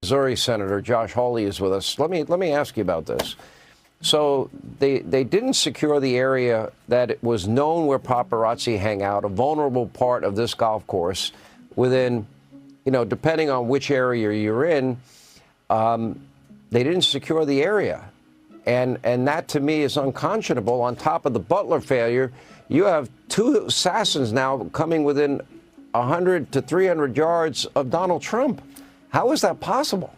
Missouri Senator Josh Hawley is with us. Let me ask you about this. So they didn't secure the area that it was known where paparazzi hang out, a vulnerable part of this golf course, within, depending on which area you're in, they didn't secure the area. And that, to me, is unconscionable. On top of the Butler failure, you have two assassins now coming within 100 to 300 yards of Donald Trump. How is that possible?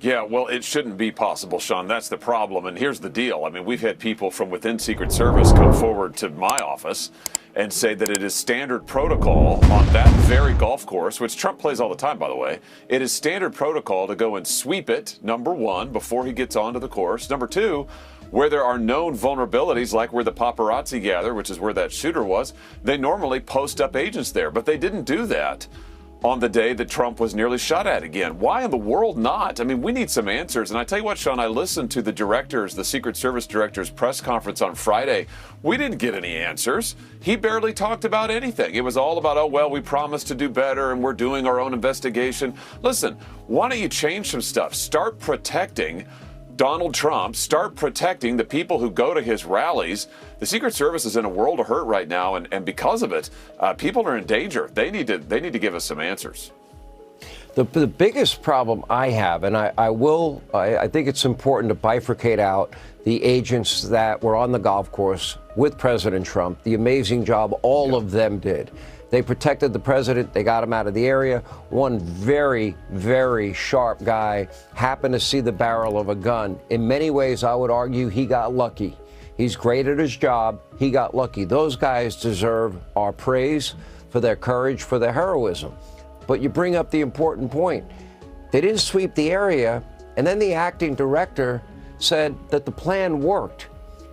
Yeah, well, it shouldn't be possible, Sean. That's the problem. And here's the deal. I mean, we've had people from within Secret Service come forward to my office and say that it is standard protocol on that very golf course, which Trump plays all the time, by the way. It is standard protocol to go and sweep it, number one, before he gets onto the course. Number two, where there are known vulnerabilities, like where the paparazzi gather, which is where that shooter was, they normally post up agents there. But they didn't do that on the day that Trump was nearly shot at again. Why in the world not? I mean, we need some answers. And I tell you what, Sean, I listened to the Secret Service director's press conference on Friday. We didn't get any answers. He barely talked about anything. It was all about, oh, well, we promised to do better and we're doing our own investigation. Listen, why don't you change some stuff? Start protecting Donald Trump, start protecting the people who go to his rallies. The Secret Service is in a world of hurt right now, and because of it, people are in danger. They need to give us some answers. The biggest problem I have, and I think it's important to bifurcate out the agents that were on the golf course with President Trump, the amazing job all of them did. They protected the president. They got him out of the area. One very, very sharp guy happened to see the barrel of a gun. In many ways, I would argue he got lucky. He's great at his job. He got lucky. Those guys deserve our praise for their courage, for their heroism. But you bring up the important point. They didn't sweep the area, and then the acting director said that the plan worked.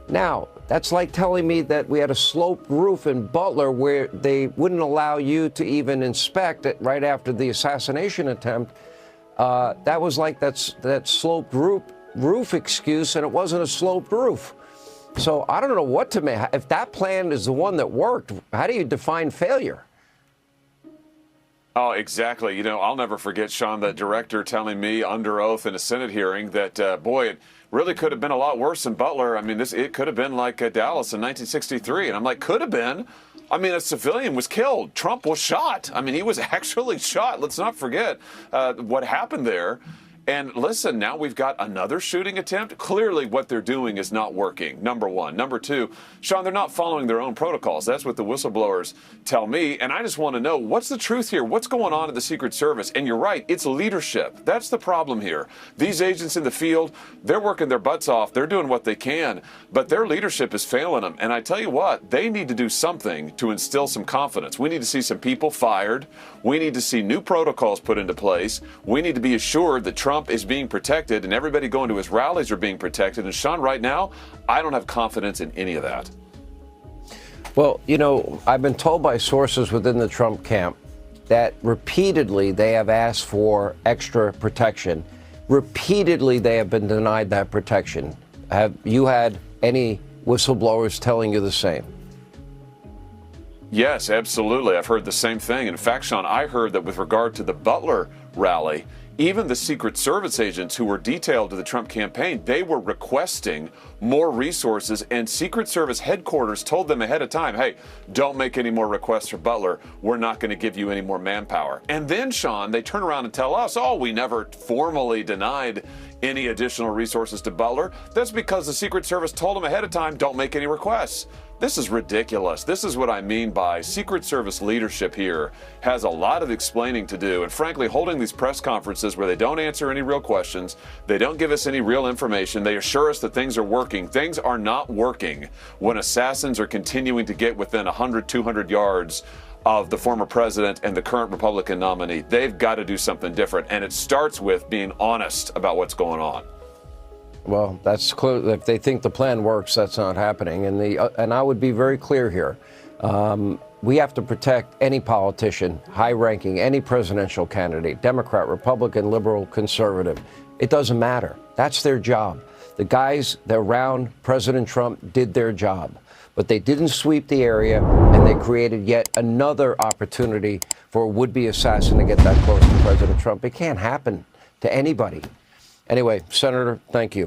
Now, that's like telling me that we had a sloped roof in Butler where they wouldn't allow you to even inspect it right after the assassination attempt. That was like that sloped roof excuse, and it wasn't a sloped roof. So I don't know what to make. If that plan is the one that worked, how do you define failure? Oh, exactly. I'll never forget, Sean, that director telling me under oath in a Senate hearing that, boy, it really could have been a lot worse than Butler. I mean, it could have been like Dallas in 1963. And I'm like, could have been? I mean, a civilian was killed. Trump was shot. I mean, he was actually shot. Let's not forget what happened there. And listen, now we've got another shooting attempt. Clearly what they're doing is not working, number one. Number two, Sean, they're not following their own protocols. That's what the whistleblowers tell me. And I just want to know, what's the truth here? What's going on at the Secret Service? And you're right, it's leadership. That's the problem here. These agents in the field, they're working their butts off. They're doing what they can, but their leadership is failing them. And I tell you what, they need to do something to instill some confidence. We need to see some people fired. We need to see new protocols put into place. We need to be assured that Trump is being protected and everybody going to his rallies are being protected. And Sean, right now, I don't have confidence in any of that. Well, I've been told by sources within the Trump camp that repeatedly they have asked for extra protection. Repeatedly, they have been denied that protection. Have you had any whistleblowers telling you the same? Yes, absolutely. I've heard the same thing. In fact, Sean, I heard that with regard to the Butler rally, even the Secret Service agents who were detailed to the Trump campaign, they were requesting more resources, and Secret Service headquarters told them ahead of time, hey, don't make any more requests for Butler. We're not going to give you any more manpower. And then, Sean, they turn around and tell us, oh, we never formally denied any additional resources to Butler. That's because the Secret Service told them ahead of time, don't make any requests. This is ridiculous. This is what I mean by Secret Service leadership here has a lot of explaining to do. And frankly, holding these press conferences where they don't answer any real questions, they don't give us any real information, they assure us that things are working. Things are not working when assassins are continuing to get within 100, 200 yards of the former president and the current Republican nominee. They've got to do something different. And it starts with being honest about what's going on. Well, that's clear. If they think the plan works, that's not happening. And I would be very clear here. We have to protect any politician, high-ranking, any presidential candidate, Democrat, Republican, liberal, conservative. It doesn't matter. That's their job. The guys that around President Trump did their job. but they didn't sweep the area, and they created yet another opportunity for a would-be assassin to get that close to President Trump. It can't happen to anybody. Anyway, Senator, thank you.